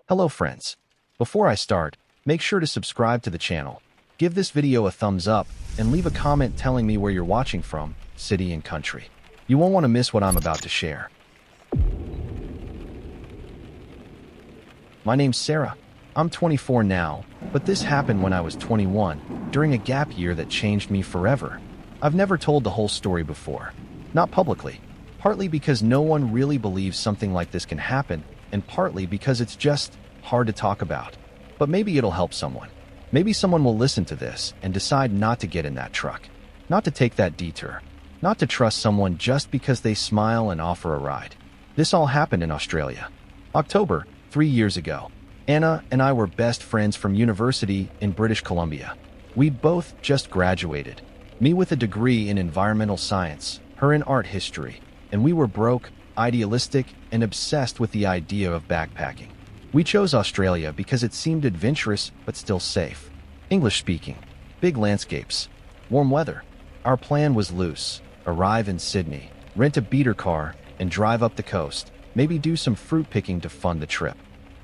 Hello friends. Before I start, make sure to subscribe to the channel, give this video a thumbs up, and leave a comment telling me where you're watching from, city and country. You won't want to miss what I'm about to share. My name's Sarah. I'm 24 now, but this happened when I was 21, during a gap year that changed me forever. I've never told the whole story before. Not publicly. Partly because no one really believes something like this can happen, and partly because it's just hard to talk about. But maybe it'll help someone. Maybe someone will listen to this and decide not to get in that truck, not to take that detour, not to trust someone just because they smile and offer a ride. This all happened in Australia. October, 3 years ago. Anna and I were best friends from university in British Columbia. We'd both just graduated. Me with a degree in environmental science, her in art history, and we were broke, idealistic, and obsessed with the idea of backpacking. We chose Australia because it seemed adventurous but still safe. English speaking, big landscapes, warm weather. Our plan was loose: arrive in Sydney, rent a beater car, and drive up the coast, maybe do some fruit picking to fund the trip.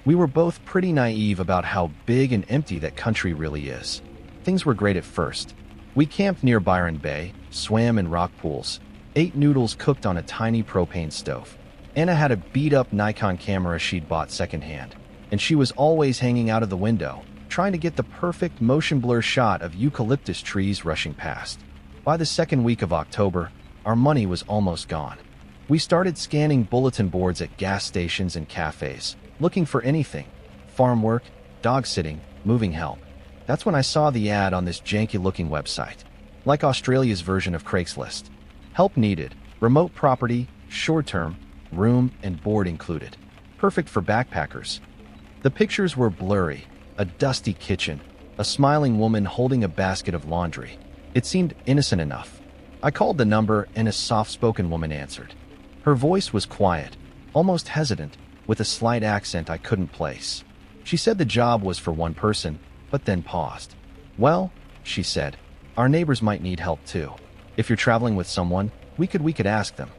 We were both pretty naive about how big and empty that country really is. Things were great at first. We camped near Byron Bay, swam in rock pools, ate noodles cooked on a tiny propane stove. Anna had a beat-up Nikon camera she'd bought secondhand, and she was always hanging out of the window, trying to get the perfect motion blur shot of eucalyptus trees rushing past. By the second week of October, our money was almost gone. We started scanning bulletin boards at gas stations and cafes, looking for anything: farm work, dog sitting, moving help. That's when I saw the ad on this janky-looking website, like Australia's version of Craigslist. Help needed, remote property, short-term, room and board included. Perfect for backpackers. The pictures were blurry: a dusty kitchen, a smiling woman holding a basket of laundry. It seemed innocent enough. I called the number and a soft-spoken woman answered. Her voice was quiet, almost hesitant, with a slight accent I couldn't place. She said the job was for one person, but then paused. "Well," she said, "our neighbors might need help too. If you're traveling with someone, we could ask them."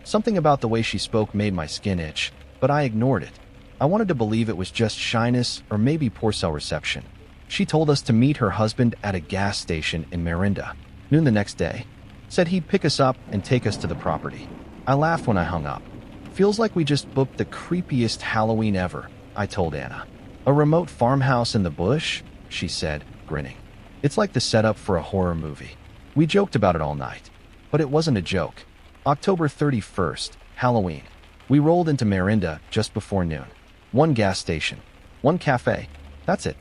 Something about the way she spoke made my skin itch, but I ignored it. I wanted to believe it was just shyness or maybe poor cell reception. She told us to meet her husband at a gas station in Merinda, noon the next day. Said he'd pick us up and take us to the property. I laughed when I hung up. "Feels like we just booked the creepiest Halloween ever," I told Anna. "A remote farmhouse in the bush?" she said, grinning. "It's like the setup for a horror movie." We joked about it all night, but it wasn't a joke. October 31st, Halloween. We rolled into Merinda just before noon. One gas station, one cafe. That's it.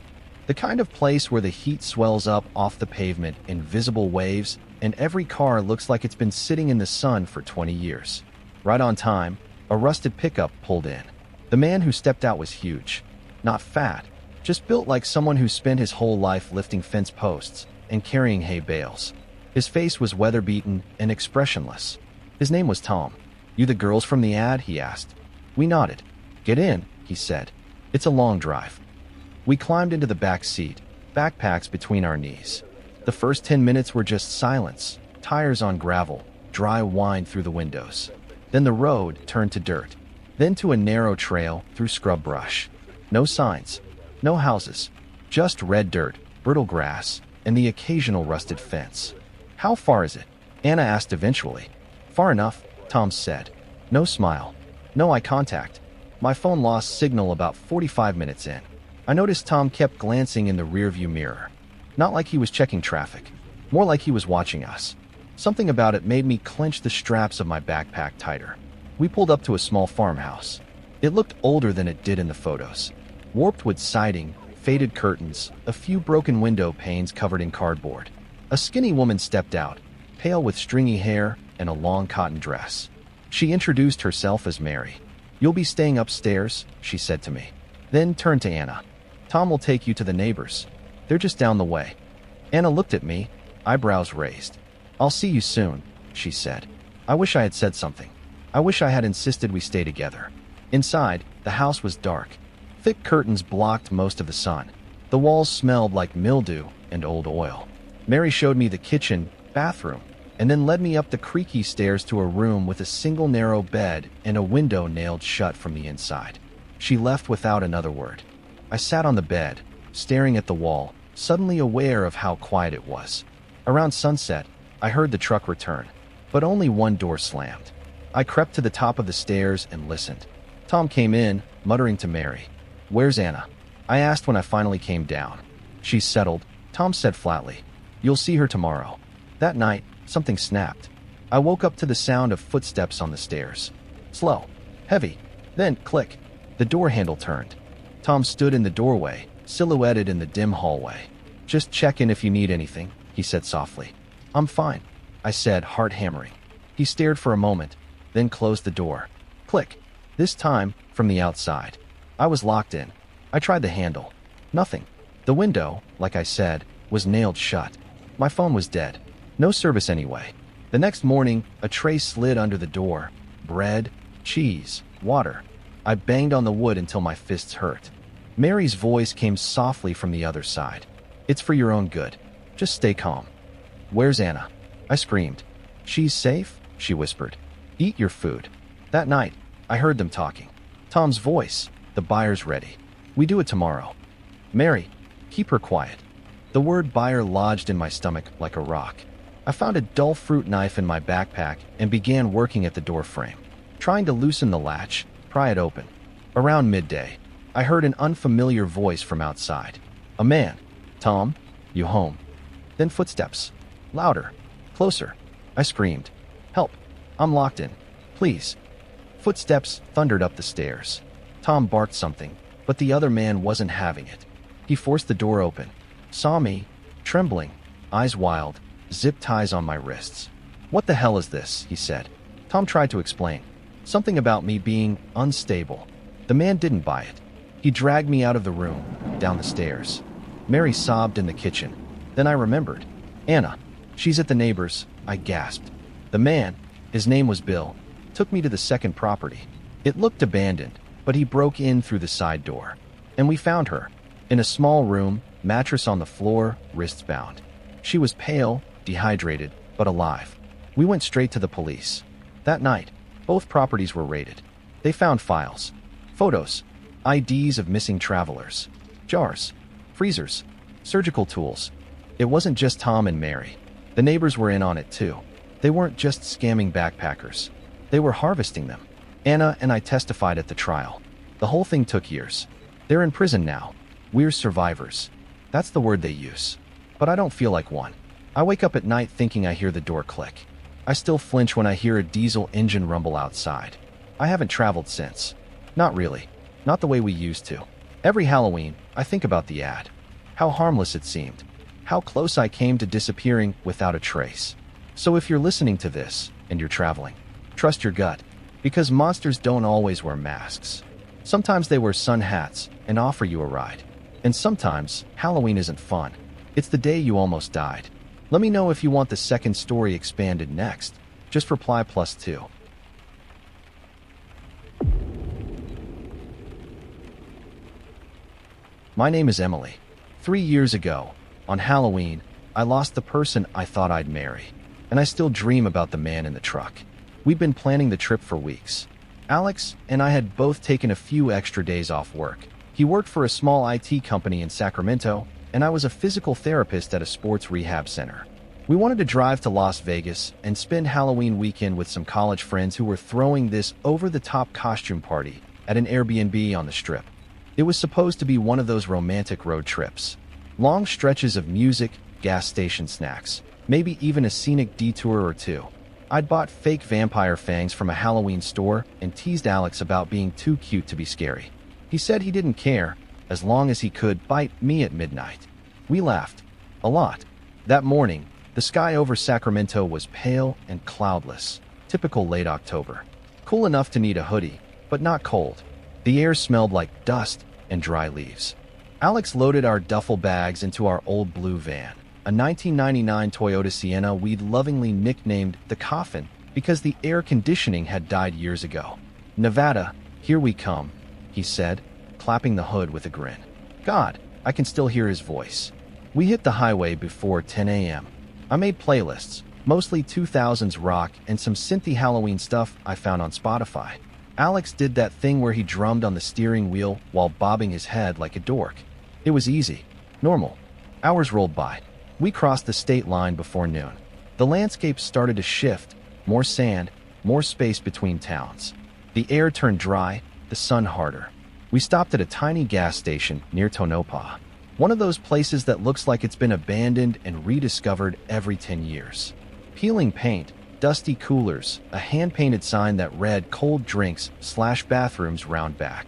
The kind of place where the heat swells up off the pavement in visible waves, and every car looks like it's been sitting in the sun for 20 years. Right on time, a rusted pickup pulled in. The man who stepped out was huge. Not fat, just built like someone who spent his whole life lifting fence posts and carrying hay bales. His face was weather-beaten and expressionless. His name was Tom. "You the girls from the ad?" he asked. We nodded. "Get in," he said. "It's a long drive." We climbed into the back seat, backpacks between our knees. The first 10 minutes were just silence, tires on gravel, dry wine through the windows. Then the road turned to dirt, then to a narrow trail through scrub brush. No signs, no houses, just red dirt, brittle grass, and the occasional rusted fence. "How far is it?" Anna asked eventually. "Far enough," Tom said. No smile, no eye contact. My phone lost signal about 45 minutes in. I noticed Tom kept glancing in the rearview mirror. Not like he was checking traffic, more like he was watching us. Something about it made me clench the straps of my backpack tighter. We pulled up to a small farmhouse. It looked older than it did in the photos. Warped wood siding, faded curtains, a few broken window panes covered in cardboard. A skinny woman stepped out, pale with stringy hair and a long cotton dress. She introduced herself as Mary. "You'll be staying upstairs," she said to me. Then turned to Anna. "Tom will take you to the neighbors. They're just down the way." Anna looked at me, eyebrows raised. "I'll see you soon," she said. I wish I had said something. I wish I had insisted we stay together. Inside, the house was dark. Thick curtains blocked most of the sun. The walls smelled like mildew and old oil. Mary showed me the kitchen, bathroom, and then led me up the creaky stairs to a room with a single narrow bed and a window nailed shut from the inside. She left without another word. I sat on the bed, staring at the wall, suddenly aware of how quiet it was. Around sunset, I heard the truck return, but only one door slammed. I crept to the top of the stairs and listened. Tom came in, muttering to Mary. "Where's Anna?" I asked when I finally came down. "She's settled," Tom said flatly. "You'll see her tomorrow." That night, something snapped. I woke up to the sound of footsteps on the stairs. Slow, heavy, then click. The door handle turned. Tom stood in the doorway, silhouetted in the dim hallway. "Just check in if you need anything," he said softly. "I'm fine," I said, heart hammering. He stared for a moment, then closed the door. Click. This time, from the outside. I was locked in. I tried the handle. Nothing. The window, like I said, was nailed shut. My phone was dead. No service anyway. The next morning, a tray slid under the door. Bread, cheese, water. I banged on the wood until my fists hurt. Mary's voice came softly from the other side. "It's for your own good. Just stay calm." "Where's Anna?" I screamed. "She's safe," she whispered. "Eat your food." That night, I heard them talking. Tom's voice, "The buyer's ready. We do it tomorrow." "Mary, keep her quiet." The word buyer lodged in my stomach like a rock. I found a dull fruit knife in my backpack and began working at the door frame, trying to loosen the latch, pry it open. Around midday, I heard an unfamiliar voice from outside. A man. "Tom, you home?" Then footsteps. Louder. Closer. I screamed. "Help. I'm locked in. Please." Footsteps thundered up the stairs. Tom barked something, but the other man wasn't having it. He forced the door open, saw me, trembling, eyes wild, zip ties on my wrists. "What the hell is this?" he said. Tom tried to explain. Something about me being unstable. The man didn't buy it. He dragged me out of the room, down the stairs. Mary sobbed in the kitchen. Then I remembered. "Anna. She's at the neighbor's," I gasped. The man, his name was Bill, took me to the second property. It looked abandoned, but he broke in through the side door. And we found her. In a small room, mattress on the floor, wrists bound. She was pale, dehydrated, but alive. We went straight to the police. That night, both properties were raided. They found files, photos, IDs of missing travelers, jars, freezers, surgical tools. It wasn't just Tom and Mary. The neighbors were in on it too. They weren't just scamming backpackers. They were harvesting them. Anna and I testified at the trial. The whole thing took years. They're in prison now. We're survivors. That's the word they use. But I don't feel like one. I wake up at night thinking I hear the door click. I still flinch when I hear a diesel engine rumble outside. I haven't traveled since. Not really. Not the way we used to. Every Halloween, I think about the ad. How harmless it seemed. How close I came to disappearing without a trace. So if you're listening to this, and you're traveling, trust your gut. Because monsters don't always wear masks. Sometimes they wear sun hats and offer you a ride. And sometimes, Halloween isn't fun. It's the day you almost died. Let me know if you want the second story expanded next. Just reply +2. My name is Emily. 3 years ago, on Halloween, I lost the person I thought I'd marry. And I still dream about the man in the truck. We'd been planning the trip for weeks. Alex and I had both taken a few extra days off work. He worked for a small IT company in Sacramento, and I was a physical therapist at a sports rehab center. We wanted to drive to Las Vegas and spend Halloween weekend with some college friends who were throwing this over-the-top costume party at an Airbnb on the Strip. It was supposed to be one of those romantic road trips. Long stretches of music, gas station snacks, maybe even a scenic detour or two. I'd bought fake vampire fangs from a Halloween store and teased Alex about being too cute to be scary. He said he didn't care, as long as he could bite me at midnight. We laughed. A lot. That morning, the sky over Sacramento was pale and cloudless, typical late October. Cool enough to need a hoodie, but not cold. The air smelled like dust and dry leaves. Alex loaded our duffel bags into our old blue van, a 1999 Toyota Sienna we'd lovingly nicknamed the Coffin because the air conditioning had died years ago. "Nevada, here we come," he said, clapping the hood with a grin. God, I can still hear his voice. We hit the highway before 10 a.m. I made playlists, mostly 2000s rock and some synthy Halloween stuff I found on Spotify. Alex did that thing where he drummed on the steering wheel while bobbing his head like a dork. It was easy. Normal. Hours rolled by. We crossed the state line before noon. The landscape started to shift. More sand, more space between towns. The air turned dry, the sun harder. We stopped at a tiny gas station near Tonopah. One of those places that looks like it's been abandoned and rediscovered every 10 years. Peeling paint, dusty coolers, a hand-painted sign that read cold drinks/bathrooms round back.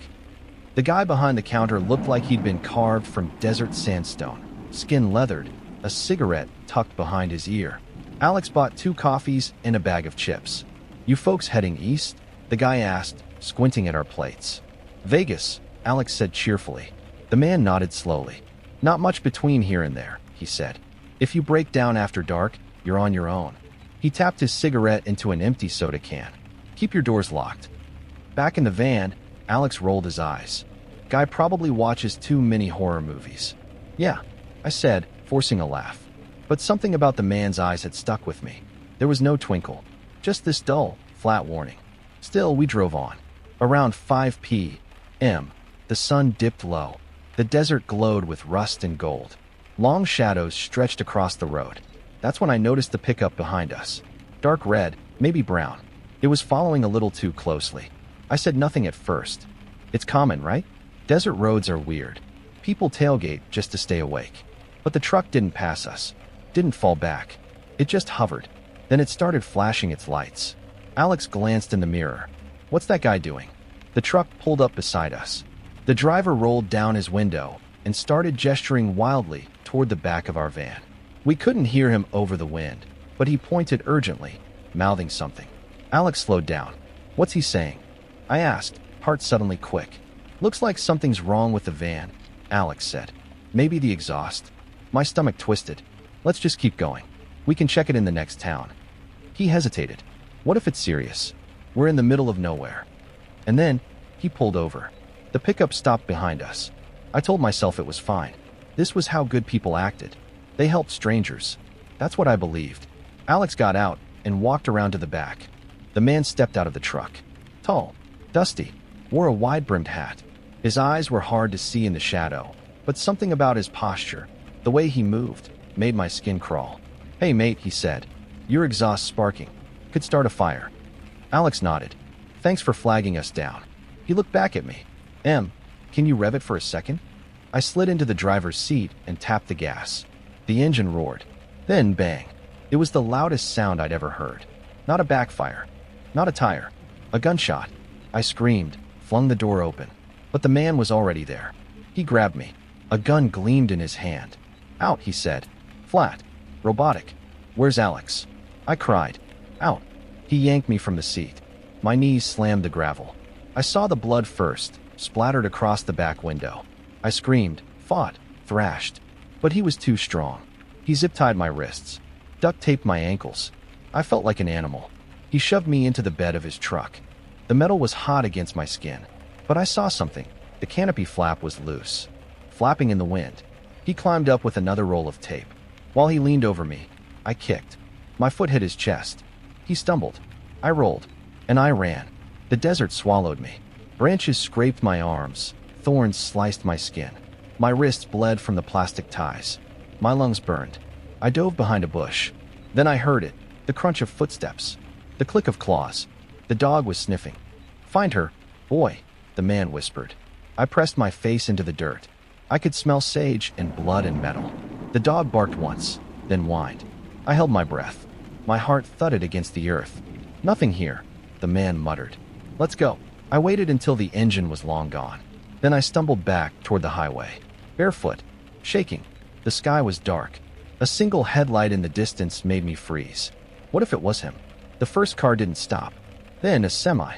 The guy behind the counter looked like he'd been carved from desert sandstone, skin leathered, a cigarette tucked behind his ear. Alex bought 2 coffees and a bag of chips. "You folks heading east?" the guy asked, squinting at our plates. "Vegas," Alex said cheerfully. The man nodded slowly. "Not much between here and there," he said. "If you break down after dark, you're on your own." He tapped his cigarette into an empty soda can. "Keep your doors locked." Back in the van, Alex rolled his eyes. "Guy probably watches too many horror movies." "Yeah," I said, forcing a laugh. But something about the man's eyes had stuck with me. There was no twinkle, just this dull, flat warning. Still, we drove on. Around 5 p.m., the sun dipped low. The desert glowed with rust and gold. Long shadows stretched across the road. That's when I noticed the pickup behind us. Dark red, maybe brown. It was following a little too closely. I said nothing at first. It's common, right? Desert roads are weird. People tailgate just to stay awake. But the truck didn't pass us. Didn't fall back. It just hovered. Then it started flashing its lights. Alex glanced in the mirror. "What's that guy doing?" The truck pulled up beside us. The driver rolled down his window and started gesturing wildly toward the back of our van. We couldn't hear him over the wind, but he pointed urgently, mouthing something. Alex slowed down. "What's he saying?" I asked, heart suddenly quick. "Looks like something's wrong with the van," Alex said. "Maybe the exhaust." My stomach twisted. "Let's just keep going. We can check it in the next town." He hesitated. "What if it's serious? We're in the middle of nowhere." And then he pulled over. The pickup stopped behind us. I told myself it was fine. This was how good people acted. They helped strangers. That's what I believed. Alex got out and walked around to the back. The man stepped out of the truck. Tall, dusty, wore a wide-brimmed hat. His eyes were hard to see in the shadow, but something about his posture, the way he moved, made my skin crawl. "Hey mate," he said. "Your exhaust's sparking. Could start a fire." Alex nodded. "Thanks for flagging us down." He looked back at me. Can you rev it for a second?" I slid into the driver's seat and tapped the gas. The engine roared. Then bang. It was the loudest sound I'd ever heard. Not a backfire. Not a tire. A gunshot. I screamed, flung the door open. But the man was already there. He grabbed me. A gun gleamed in his hand. "Out," he said. "Flat. Robotic. Where's Alex?" I cried. "Out." He yanked me from the seat. My knees slammed the gravel. I saw the blood first, splattered across the back window. I screamed, fought, thrashed. But he was too strong. He zip-tied my wrists, duct-taped my ankles. I felt like an animal. He shoved me into the bed of his truck. The metal was hot against my skin. But I saw something. The canopy flap was loose, flapping in the wind. He climbed up with another roll of tape. While he leaned over me, I kicked. My foot hit his chest. He stumbled. I rolled. And I ran. The desert swallowed me. Branches scraped my arms. Thorns sliced my skin. My wrists bled from the plastic ties. My lungs burned. I dove behind a bush. Then I heard it. The crunch of footsteps. The click of claws. The dog was sniffing. "Find her, boy," the man whispered. I pressed my face into the dirt. I could smell sage and blood and metal. The dog barked once, then whined. I held my breath. My heart thudded against the earth. "Nothing here," the man muttered. "Let's go." I waited until the engine was long gone. Then I stumbled back toward the highway, barefoot, shaking. The sky was dark. A single headlight in the distance made me freeze. What if it was him? The first car didn't stop. Then a semi.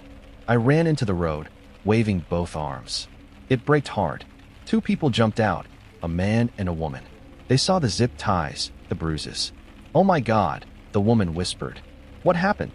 I ran into the road, waving both arms. It braked hard. 2 people jumped out, a man and a woman. They saw the zip ties, the bruises. "Oh my God," the woman whispered. "What happened?"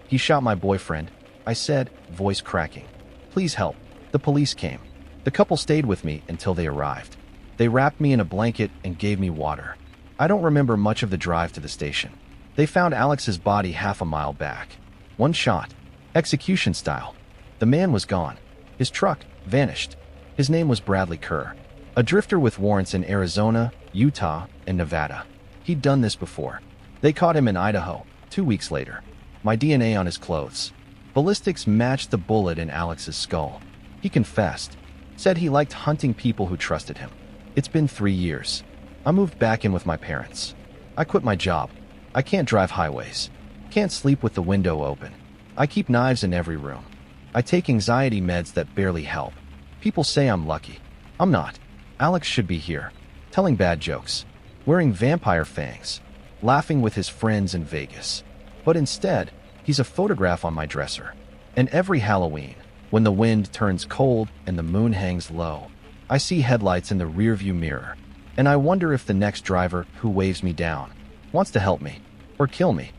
He shot my boyfriend," I said, voice cracking. "Please help." The police came. The couple stayed with me until they arrived. They wrapped me in a blanket and gave me water. I don't remember much of the drive to the station. They found Alex's body half a mile back. One shot. Execution style. The man was gone. His truck vanished. His name was Bradley Kerr, a drifter with warrants in Arizona, Utah, and Nevada. He'd done this before. They caught him in Idaho 2 weeks later. My DNA on his clothes. Ballistics matched the bullet in Alex's skull. He confessed. Said he liked hunting people who trusted him. It's been 3 years. I moved back in with my parents. I quit my job. I can't drive highways. Can't sleep with the window open. I keep knives in every room. I take anxiety meds that barely help. People say I'm lucky. I'm not. Alex should be here, telling bad jokes, wearing vampire fangs, laughing with his friends in Vegas. But instead, he's a photograph on my dresser. And every Halloween, when the wind turns cold and the moon hangs low, I see headlights in the rearview mirror, and I wonder if the next driver who waves me down wants to help me or kill me.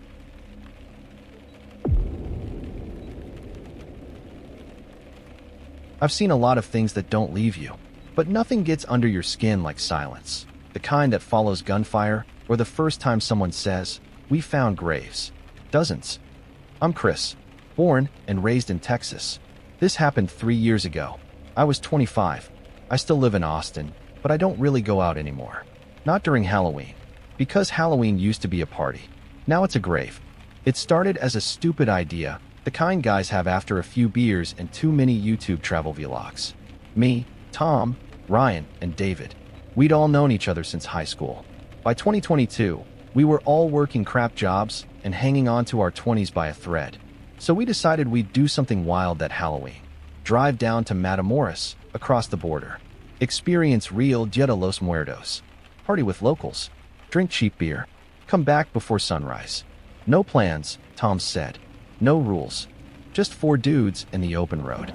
I've seen a lot of things that don't leave you, but nothing gets under your skin like silence. The kind that follows gunfire, or the first time someone says, "We found graves." Dozens. I'm Chris, born and raised in Texas. This happened 3 years ago. I was 25. I still live in Austin, but I don't really go out anymore. Not during Halloween, because Halloween used to be a party. Now it's a grave. It started as a stupid idea, the kind guys have after a few beers and too many YouTube travel vlogs. Me, Tom, Ryan, and David. We'd all known each other since high school. By 2022, we were all working crap jobs and hanging on to our 20s by a thread. So we decided we'd do something wild that Halloween. Drive down to Matamoros, across the border. Experience real Dia de los Muertos. Party with locals. Drink cheap beer. Come back before sunrise. No plans, Tom said. No rules. Just 4 dudes in the open road.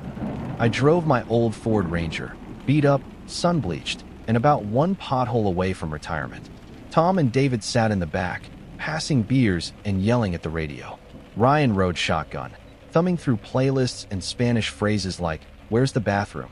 I drove my old Ford Ranger, beat up, sun-bleached, and about 1 pothole away from retirement. Tom and David sat in the back, passing beers and yelling at the radio. Ryan rode shotgun, thumbing through playlists and Spanish phrases like, "Where's the bathroom?"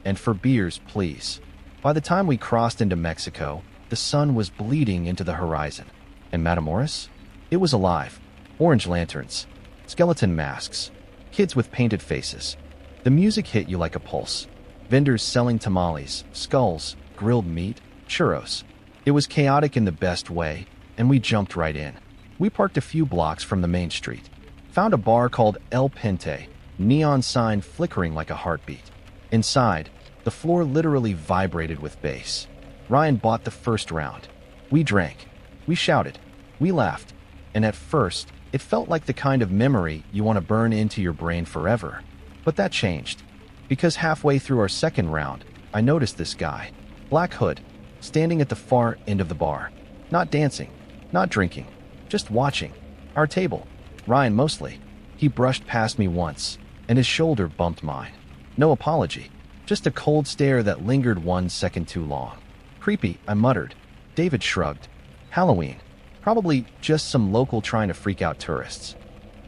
and "For beers, please." By the time we crossed into Mexico, the sun was bleeding into the horizon. And Matamoros? It was alive. Orange lanterns, skeleton masks, kids with painted faces. The music hit you like a pulse. Vendors selling tamales, skulls, grilled meat, churros. It was chaotic in the best way, and we jumped right in. We parked a few blocks from the main street. Found a bar called El Pente, neon sign flickering like a heartbeat. Inside, the floor literally vibrated with bass. Ryan bought the first round. We drank. We shouted. We laughed. And at first, it felt like the kind of memory you want to burn into your brain forever. But that changed. Because halfway through our second round, I noticed this guy. Black hood, standing at the far end of the bar. Not dancing, not drinking, just watching. Our table. Ryan mostly. He brushed past me once, and his shoulder bumped mine. No apology. Just a cold stare that lingered 1 second too long. "Creepy," I muttered. David shrugged. "Halloween. Probably just some local trying to freak out tourists."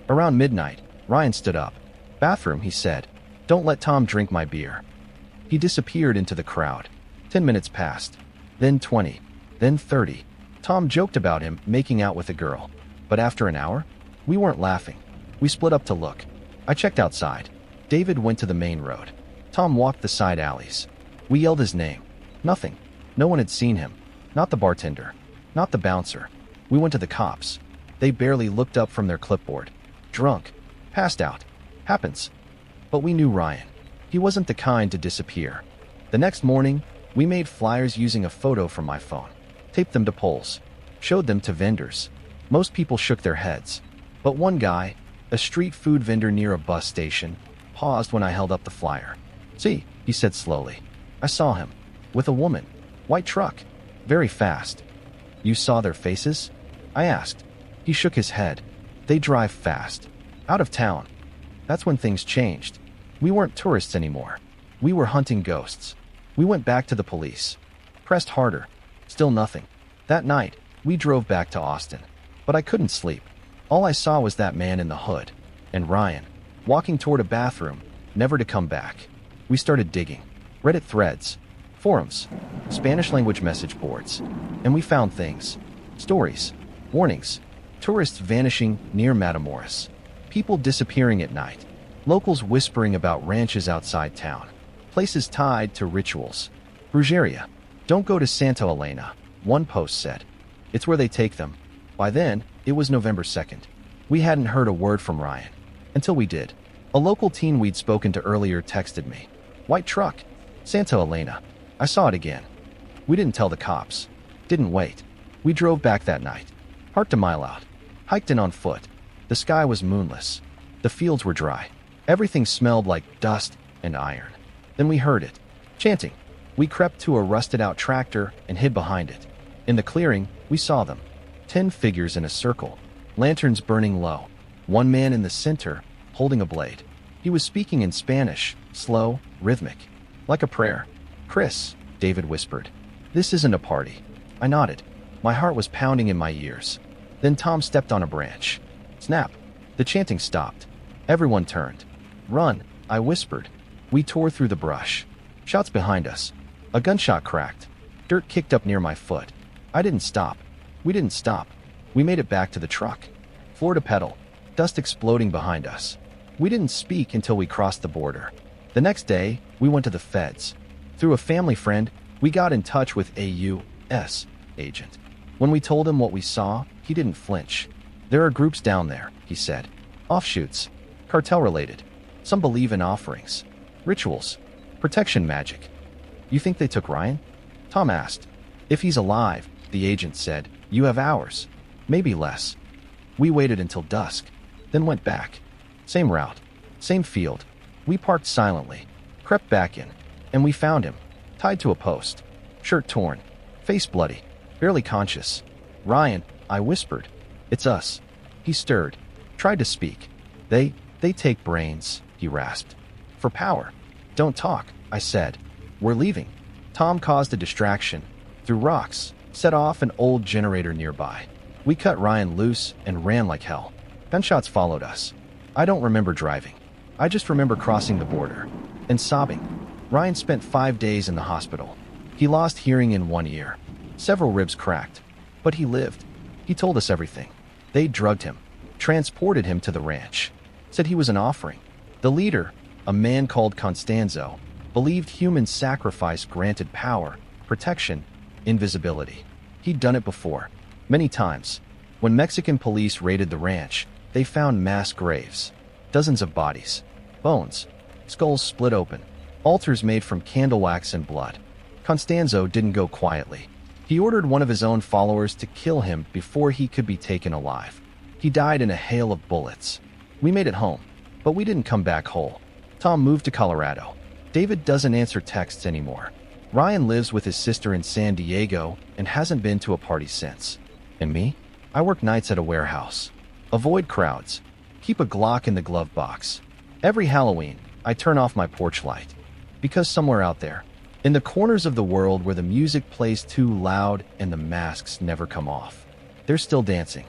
Around midnight, Ryan stood up. "Bathroom," he said. "Don't let Tom drink my beer." He disappeared into the crowd. 10 minutes passed. Then 20. Then 30. Tom joked about him making out with a girl. But after an hour, we weren't laughing. We split up to look. I checked outside. David went to the main road. Tom walked the side alleys. We yelled his name. Nothing. No one had seen him. Not the bartender. Not the bouncer. We went to the cops. They barely looked up from their clipboard. Drunk. Passed out. Happens. But we knew Ryan. He wasn't the kind to disappear. The next morning, we made flyers using a photo from my phone. Taped them to poles. Showed them to vendors. Most people shook their heads. But one guy, a street food vendor near a bus station, paused when I held up the flyer. "See," he said slowly. "I saw him. With a woman. White truck. Very fast." "You saw their faces?" I asked. He shook his head. "They drive fast. Out of town." That's when things changed. We weren't tourists anymore. We were hunting ghosts. We went back to the police. Pressed harder. Still nothing. That night, we drove back to Austin. But I couldn't sleep. All I saw was that man in the hood. And Ryan, walking toward a bathroom, never to come back. We started digging. Reddit threads. Forums. Spanish language message boards. And we found things. Stories. Warnings. Tourists vanishing near Matamoros. People disappearing at night. Locals whispering about ranches outside town. Places tied to rituals. Brujeria. Don't go to Santa Elena, one post said. It's where they take them. By then, it was November 2nd. We hadn't heard a word from Ryan. Until we did. A local teen we'd spoken to earlier texted me. White truck. Santa Elena. I saw it again. We didn't tell the cops. Didn't wait. We drove back that night. Parked a mile out. Hiked in on foot. The sky was moonless. The fields were dry. Everything smelled like dust and iron. Then we heard it. Chanting. We crept to a rusted-out tractor and hid behind it. In the clearing, we saw them. 10 figures in a circle. Lanterns burning low. One man in the center, holding a blade. He was speaking in Spanish, slow, rhythmic. Like a prayer. "Chris," David whispered. "This isn't a party." I nodded. My heart was pounding in my ears. Then Tom stepped on a branch. Snap. The chanting stopped. Everyone turned. "Run," I whispered. We tore through the brush. Shouts behind us. A gunshot cracked. Dirt kicked up near my foot. I didn't stop. We didn't stop. We made it back to the truck. Floor to pedal. Dust exploding behind us. We didn't speak until we crossed the border. The next day, we went to the feds. Through a family friend, we got in touch with a U.S. agent. When we told him what we saw, he didn't flinch. "There are groups down there," he said. "Offshoots. Cartel-related. Some believe in offerings. Rituals. Protection magic." "You think they took Ryan?" Tom asked. "If he's alive," the agent said, "you have hours. Maybe less." We waited until dusk, then went back. Same route. Same field. We parked silently, crept back in, and we found him, tied to a post. Shirt torn. Face bloody. Barely conscious. "Ryan," I whispered. "It's us." He stirred. Tried to speak. They take brains," he rasped. "For power." "Don't talk," I said. "We're leaving." Tom caused a distraction. Threw rocks. Set off an old generator nearby. We cut Ryan loose and ran like hell. Gunshots followed us. I don't remember driving. I just remember crossing the border. And sobbing. Ryan spent 5 days in the hospital. He lost hearing in one ear. Several ribs cracked. But he lived. He told us everything. They drugged him. Transported him to the ranch. Said he was an offering. The leader, a man called Constanzo, believed human sacrifice granted power, protection, invisibility. He'd done it before. Many times. When Mexican police raided the ranch, they found mass graves. Dozens of bodies. Bones. Skulls split open. Altars made from candle wax and blood. Constanzo didn't go quietly. He ordered one of his own followers to kill him before he could be taken alive. He died in a hail of bullets. We made it home, but we didn't come back whole. Tom moved to Colorado. David doesn't answer texts anymore. Ryan lives with his sister in San Diego and hasn't been to a party since. And me? I work nights at a warehouse. Avoid crowds. Keep a Glock in the glove box. Every Halloween, I turn off my porch light. Because somewhere out there, in the corners of the world where the music plays too loud and the masks never come off, they're still dancing.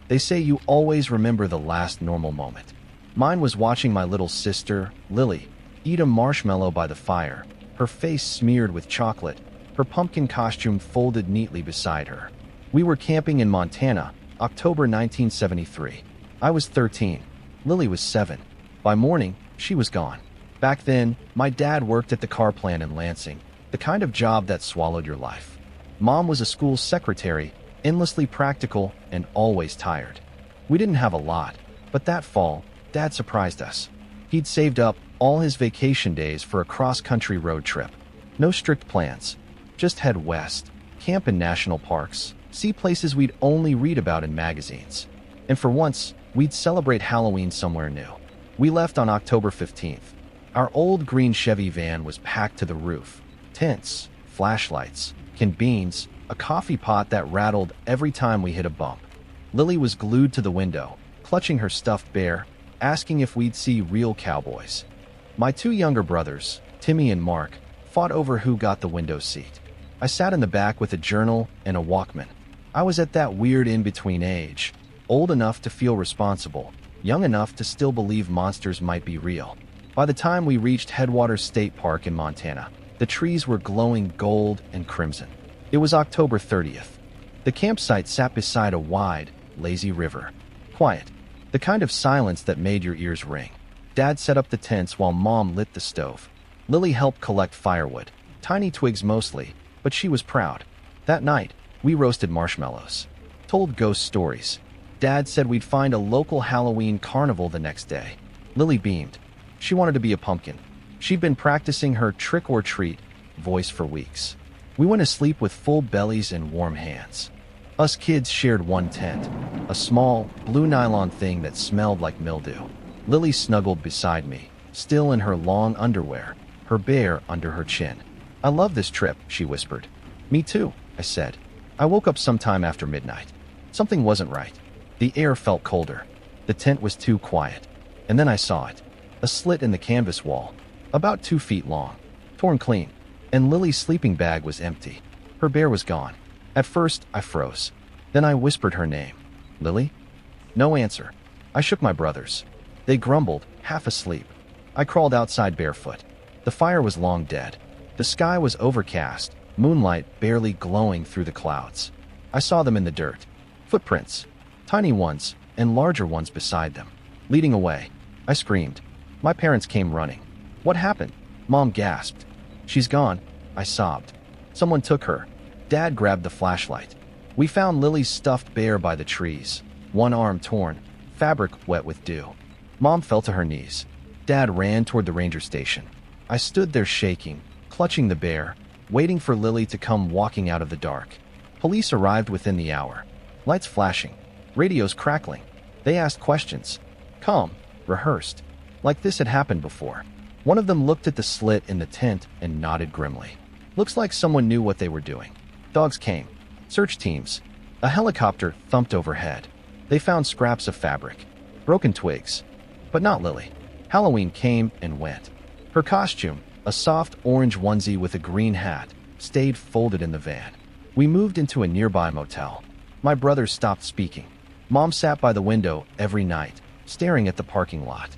They say you always remember the last normal moment. Mine was watching my little sister, Lily, eat a marshmallow by the fire, her face smeared with chocolate, her pumpkin costume folded neatly beside her. We were camping in Montana, October 1973. I was 13. Lily was 7. By morning, she was gone. Back then, my dad worked at the car plant in Lansing, the kind of job that swallowed your life. Mom was a school secretary, endlessly practical and always tired. We didn't have a lot, but that fall, Dad surprised us. He'd saved up all his vacation days for a cross-country road trip. No strict plans. Just head west, camp in national parks, see places we'd only read about in magazines. And for once, we'd celebrate Halloween somewhere new. We left on October 15th. Our old green Chevy van was packed to the roof. Tents, flashlights, canned beans, a coffee pot that rattled every time we hit a bump. Lily was glued to the window, clutching her stuffed bear, asking if we'd see real cowboys. My 2 younger brothers, Timmy and Mark, fought over who got the window seat. I sat in the back with a journal and a Walkman. I was at that weird in-between age, old enough to feel responsible, young enough to still believe monsters might be real. By the time we reached Headwaters State Park in Montana, the trees were glowing gold and crimson. It was October 30th. The campsite sat beside a wide, lazy river. Quiet. The kind of silence that made your ears ring. Dad set up the tents while Mom lit the stove. Lily helped collect firewood, tiny twigs mostly, but she was proud. That night, we roasted marshmallows, told ghost stories. Dad said we'd find a local Halloween carnival the next day. Lily beamed. She wanted to be a pumpkin. She'd been practicing her trick-or-treat voice for weeks. We went to sleep with full bellies and warm hands. Us kids shared one tent, a small, blue nylon thing that smelled like mildew. Lily snuggled beside me, still in her long underwear, her bear under her chin. "I love this trip," she whispered. "Me too," I said. I woke up sometime after midnight. Something wasn't right. The air felt colder. The tent was too quiet. And then I saw it. A slit in the canvas wall, about 2 feet long, torn clean. And Lily's sleeping bag was empty. Her bear was gone. At first, I froze. Then I whispered her name. "Lily?" No answer. I shook my brothers. They grumbled, half asleep. I crawled outside barefoot. The fire was long dead. The sky was overcast, moonlight barely glowing through the clouds. I saw them in the dirt. Footprints. Tiny ones, and larger ones beside them. Leading away. I screamed. My parents came running. "What happened?" Mom gasped. "She's gone," I sobbed. "Someone took her." Dad grabbed the flashlight. We found Lily's stuffed bear by the trees, one arm torn, fabric wet with dew. Mom fell to her knees. Dad ran toward the ranger station. I stood there shaking, clutching the bear, waiting for Lily to come walking out of the dark. Police arrived within the hour. Lights flashing, radios crackling. They asked questions. Calm, rehearsed, like this had happened before. One of them looked at the slit in the tent and nodded grimly. "Looks like someone knew what they were doing." Dogs came. Search teams. A helicopter thumped overhead. They found scraps of fabric, broken twigs. But not Lily. Halloween came and went. Her costume, a soft orange onesie with a green hat, stayed folded in the van. We moved into a nearby motel. My brothers stopped speaking. Mom sat by the window every night, staring at the parking lot.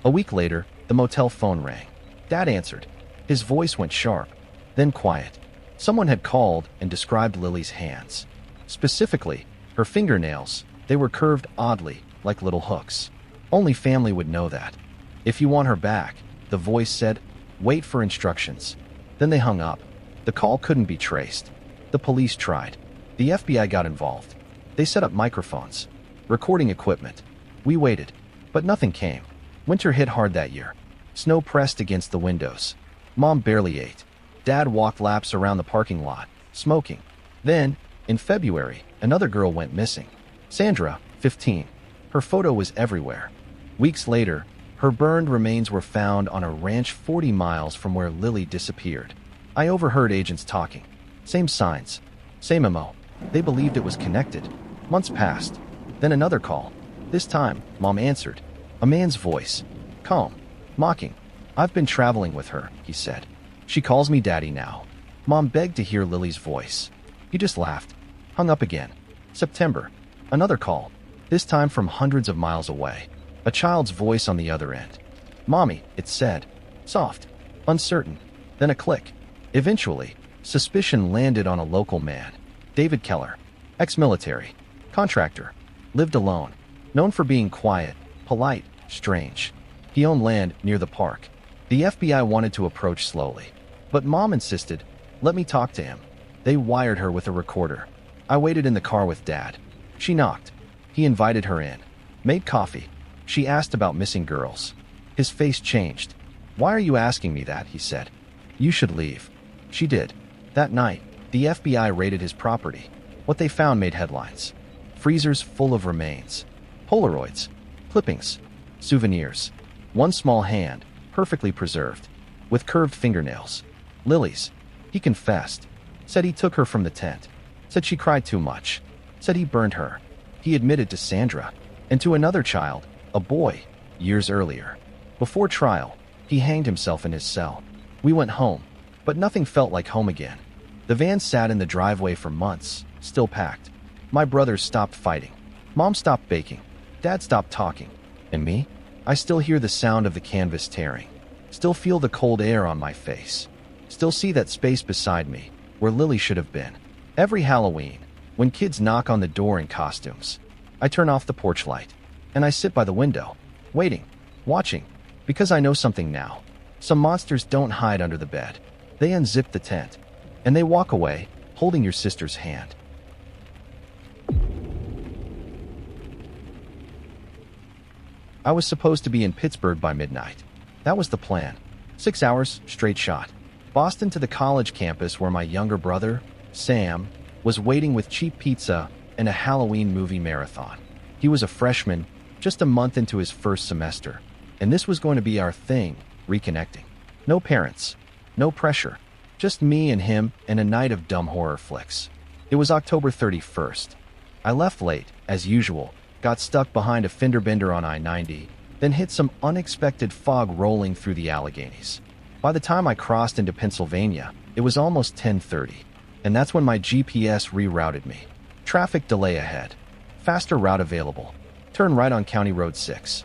A week later, the motel phone rang. Dad answered. His voice went sharp, then quiet. Someone had called and described Lily's hands. Specifically, her fingernails. They were curved oddly, like little hooks. Only family would know that. "If you want her back," the voice said, "wait for instructions." Then they hung up. The call couldn't be traced. The police tried. The FBI got involved. They set up microphones, recording equipment. We waited, but nothing came. Winter hit hard that year. Snow pressed against the windows. Mom barely ate. Dad walked laps around the parking lot, smoking. Then, in February, another girl went missing. Sandra, 15. Her photo was everywhere. Weeks later, her burned remains were found on a ranch 40 miles from where Lily disappeared. I overheard agents talking. Same signs, same MO. They believed it was connected. Months passed. Then another call. This time, Mom answered. A man's voice. Calm. Mocking. "I've been traveling with her," he said. "She calls me Daddy now." Mom begged to hear Lily's voice. He just laughed. Hung up again. September. Another call. This time from hundreds of miles away. A child's voice on the other end. "Mommy," it said. Soft. Uncertain. Then a click. Eventually, suspicion landed on a local man. David Keller. Ex-military. Contractor. Lived alone. Known for being quiet, polite, strange. He owned land near the park. The FBI wanted to approach slowly. But Mom insisted, "Let me talk to him." They wired her with a recorder. I waited in the car with Dad. She knocked. He invited her in. Made coffee. She asked about missing girls. His face changed. "Why are you asking me that?" he said. "You should leave." She did. That night, the FBI raided his property. What they found made headlines. Freezers full of remains. Polaroids. Clippings. Souvenirs. One small hand, perfectly preserved, with curved fingernails. Lily's. He confessed. Said he took her from the tent. Said she cried too much. Said he burned her. He admitted to Sandra. And to another child, a boy, years earlier. Before trial, he hanged himself in his cell. We went home, but nothing felt like home again. The van sat in the driveway for months, still packed. My brothers stopped fighting. Mom stopped baking. Dad stopped talking. And me? I still hear the sound of the canvas tearing. Still feel the cold air on my face. Still see that space beside me, where Lily should have been. Every Halloween, When kids knock on the door in costumes. I turn off the porch light, and I sit by the window, waiting, watching, because I know something now. Some monsters don't hide under the bed. They unzip the tent, and they walk away, holding your sister's hand. I was supposed to be in Pittsburgh by midnight. That was the plan. 6 hours, straight shot. Boston to the college campus where my younger brother, Sam, was waiting with cheap pizza and a Halloween movie marathon. He was a freshman, just a month into his first semester, and this was going to be our thing, reconnecting. No parents, no pressure, just me and him and a night of dumb horror flicks. It was October 31st. I left late, as usual, got stuck behind a fender bender on I-90, then hit some unexpected fog rolling through the Alleghenies. By the time I crossed into Pennsylvania, it was almost 10:30, and that's when my GPS rerouted me. Traffic delay ahead. Faster route available. Turn right on County Road 6.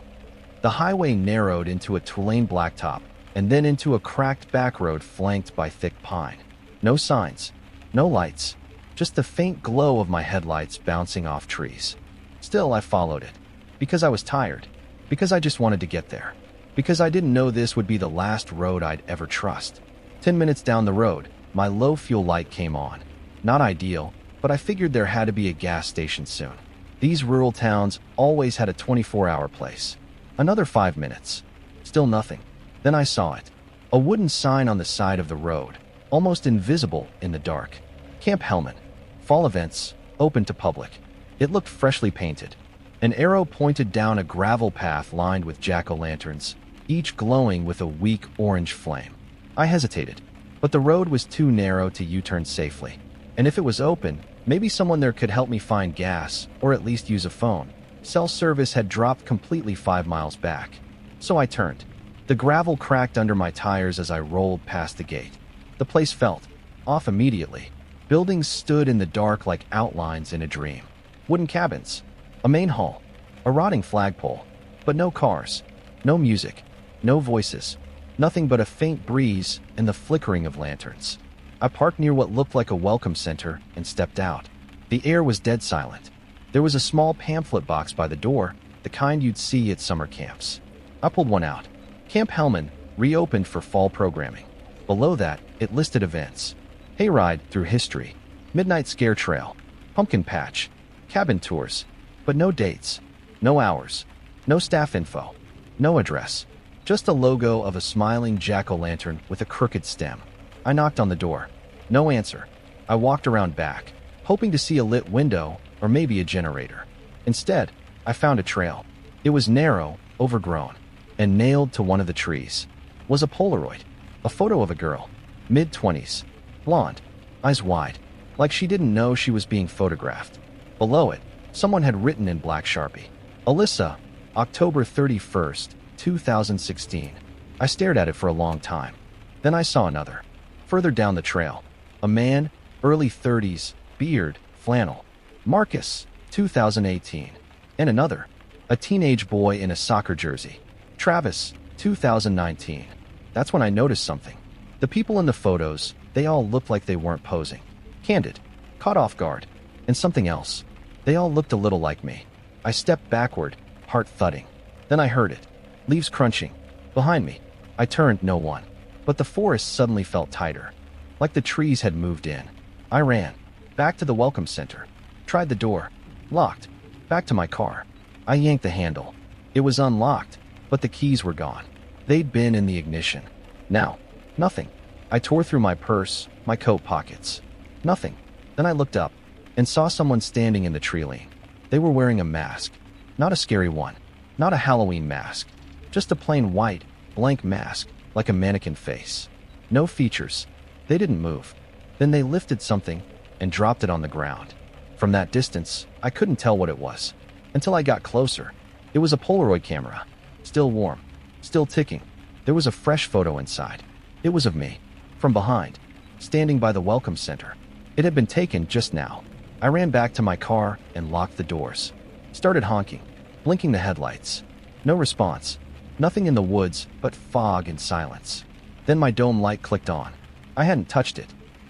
The highway narrowed into a two-lane blacktop, and then into a cracked back road flanked by thick pine. No signs, no lights, just the faint glow of my headlights bouncing off trees. Still, I followed it. Because I was tired. Because I just wanted to get there. Because I didn't know this would be the last road I'd ever trust. 10 minutes down the road, my low fuel light came on. Not ideal, but I figured there had to be a gas station soon. These rural towns always had a 24-hour place. Another 5 minutes. Still nothing. Then I saw it. A wooden sign on the side of the road, almost invisible in the dark. Camp Hellman. Fall events, open to public. It looked freshly painted. An arrow pointed down a gravel path lined with jack-o'-lanterns, each glowing with a weak orange flame. I hesitated, but the road was too narrow to U-turn safely. And if it was open, maybe someone there could help me find gas, or at least use a phone. Cell service had dropped completely 5 miles back. So I turned. The gravel cracked under my tires as I rolled past the gate. The place felt off immediately. Buildings stood in the dark like outlines in a dream. Wooden cabins, a main hall, a rotting flagpole, but no cars, no music, no voices, nothing but a faint breeze and the flickering of lanterns. I parked near what looked like a welcome center and stepped out. The air was dead silent. There was a small pamphlet box by the door, the kind you'd see at summer camps. I pulled one out. Camp Hellman reopened for fall programming. Below that, it listed events. Hayride through history, Midnight Scare Trail, Pumpkin Patch, cabin tours, but no dates, no hours, no staff info, no address, just a logo of a smiling jack-o'-lantern with a crooked stem. I knocked on the door. No answer. I walked around back, hoping to see a lit window or maybe a generator. Instead, I found a trail. It was narrow, overgrown, and nailed to one of the trees was a Polaroid, a photo of a girl, mid-20s, blonde, eyes wide, like she didn't know she was being photographed. Below it, someone had written in black Sharpie, Alyssa, October 31st, 2016. I stared at it for a long time. Then I saw another. Further down the trail, a man, early 30s, beard, flannel, Marcus, 2018. And another, a teenage boy in a soccer jersey, Travis, 2019. That's when I noticed something. The people in the photos, they all looked like they weren't posing. Candid, caught off guard, and something else. They all looked a little like me. I stepped backward, heart thudding. Then I heard it. Leaves crunching. Behind me. I turned, no one. But the forest suddenly felt tighter. Like the trees had moved in. I ran. Back to the welcome center. Tried the door. Locked. Back to my car. I yanked the handle. It was unlocked, but the keys were gone. They'd been in the ignition. Now, nothing. I tore through my purse, my coat pockets. Nothing. Then I looked up and saw someone standing in the tree lane. They were wearing a mask. Not a scary one. Not a Halloween mask. Just a plain white, blank mask, like a mannequin face. No features. They didn't move. Then they lifted something and dropped it on the ground. From that distance, I couldn't tell what it was. Until I got closer. It was a Polaroid camera. Still warm. Still ticking. There was a fresh photo inside. It was of me. From behind. Standing by the welcome center. It had been taken just now. I ran back to my car and locked the doors. Started honking. Blinking the headlights. No response. Nothing in the woods but fog and silence. Then my dome light clicked on. I hadn't touched it.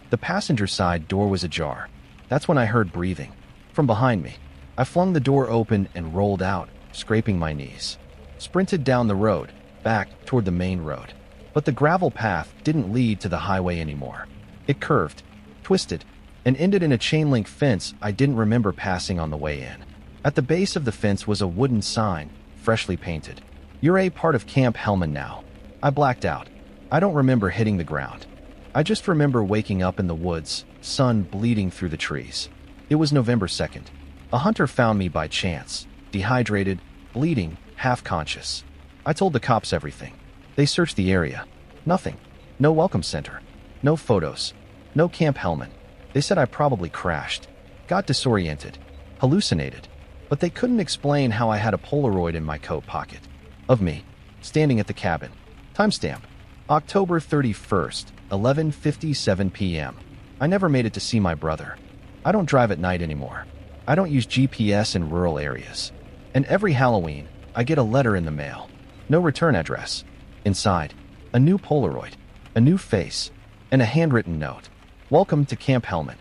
The passenger side door was ajar. That's when I heard breathing from behind me. I flung the door open and rolled out, scraping my knees. Sprinted down the road, back toward the main road. But the gravel path didn't lead to the highway anymore. It curved, twisted, and ended in a chain-link fence I didn't remember passing on the way in. At the base of the fence was a wooden sign, freshly painted. "You're a part of Camp Hellman now." I blacked out. I don't remember hitting the ground. I just remember waking up in the woods, sun bleeding through the trees. It was November 2nd. A hunter found me by chance, dehydrated, bleeding, half-conscious. I told the cops everything. They searched the area. Nothing. No welcome center. No photos. No Camp Hellman. They said I probably crashed, got disoriented, hallucinated. But they couldn't explain how I had a Polaroid in my coat pocket. Of me, standing at the cabin. Timestamp: October 31st, 11:57 p.m. I never made it to see my brother. I don't drive at night anymore. I don't use GPS in rural areas. And every Halloween, I get a letter in the mail. No return address. Inside, a new Polaroid, a new face, and a handwritten note. "Welcome to Camp Hellman.